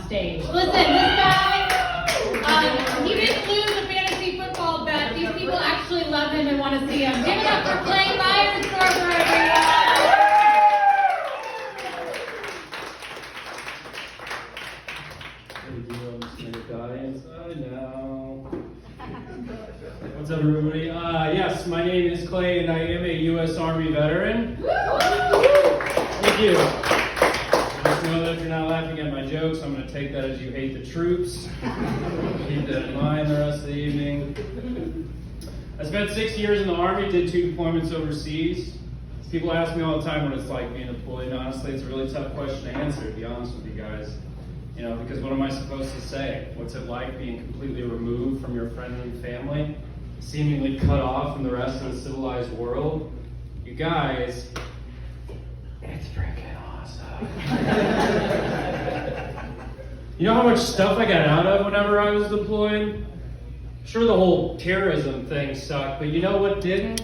stage. Listen, this guy, he didn't lose a fantasy football bet. These people actually love him and want to see him. Give it up for Clay Myers, everyone. What's up, everybody? Yes, my name is Clay, and I am a U.S. Army veteran. Thank you. Just know that if you're not laughing at my jokes, I'm going to take that as you hate the troops. Keep that in mind the rest of the evening. I spent 6 years in the Army, did 2 deployments overseas. People ask me all the time what it's like being deployed. Honestly, it's a really tough question to answer, to be honest with you guys. You know, because what am I supposed to say? What's it like being completely removed from your friends and family? Seemingly cut off from the rest of the civilized world? You guys, it's freaking awesome. You know how much stuff I got out of whenever I was deployed? Sure, the whole terrorism thing sucked, but you know what didn't?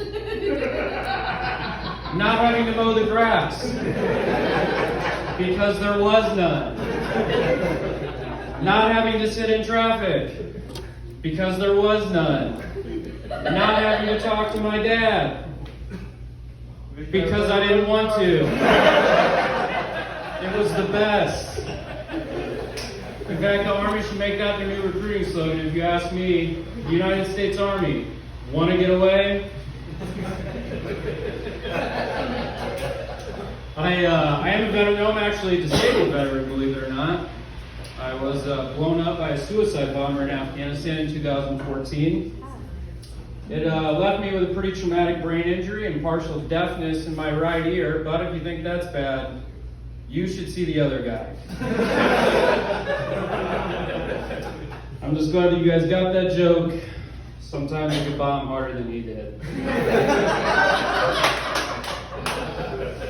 Not having to mow the grass. Because there was none. Not having to sit in traffic. Because there was none. Not having to talk to my dad. Because I didn't want to. It was the best. In fact, the Army should make that their new recruiting slogan. If you ask me, the United States Army, want to get away? I am a veteran. No, I'm actually a disabled veteran, believe it or not. I was blown up by a suicide bomber in Afghanistan in 2014. It left me with a pretty traumatic brain injury and partial deafness in my right ear, but if you think that's bad, you should see the other guy. I'm just glad that you guys got that joke. Sometimes you can bomb harder than he did.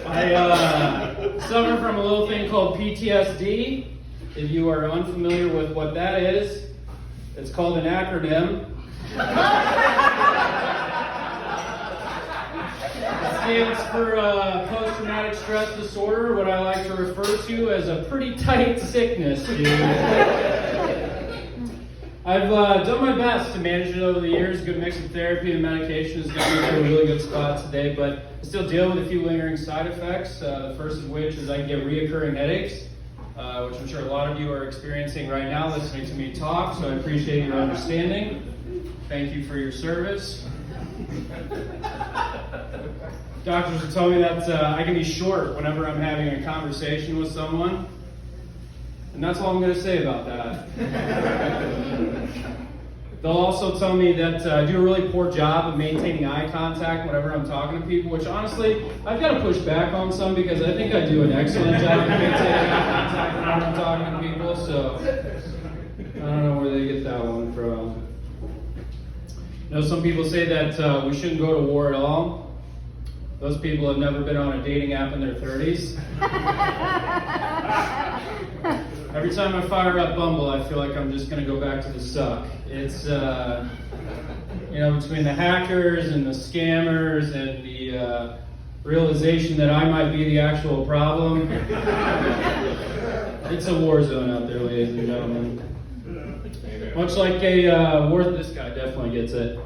I suffer from a little thing called PTSD. If you are unfamiliar with what that is, it's called an acronym. It stands for post-traumatic stress disorder, what I like to refer to as a pretty tight sickness, dude. I've done my best to manage it over the years. A good mix of therapy and medication has gotten me to a really good spot today, but I still deal with a few lingering side effects. The first of which is I get reoccurring headaches, which I'm sure a lot of you are experiencing right now listening to me talk, so I appreciate your understanding. Thank you for your service. Doctors have told me that I can be short whenever I'm having a conversation with someone. And that's all I'm going to say about that. They'll also tell me that I do a really poor job of maintaining eye contact whenever I'm talking to people, which honestly, I've got to push back on some because I think I do an excellent job of maintaining eye contact whenever I'm talking to people, so I don't know where they get that one from. You know, some people say that we shouldn't go to war at all. Those people have never been on a dating app in their 30s. Every time I fire up Bumble, I feel like I'm just going to go back to the suck. It's, you know, between the hackers and the scammers and the realization that I might be the actual problem, it's a war zone out there, ladies and gentlemen. Much like a war, this guy definitely gets it.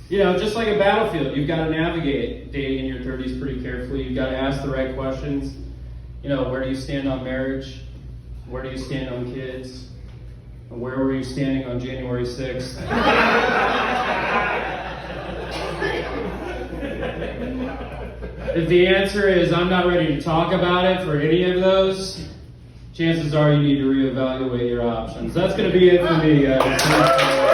You know, just like a battlefield, you've got to navigate dating in your 30s pretty carefully. You've got to ask the right questions. You know, where do you stand on marriage? Where do you stand on kids? And where were you standing on January 6th? If the answer is I'm not ready to talk about it for any of those, chances are you need to reevaluate your options. That's going to be it for me, guys.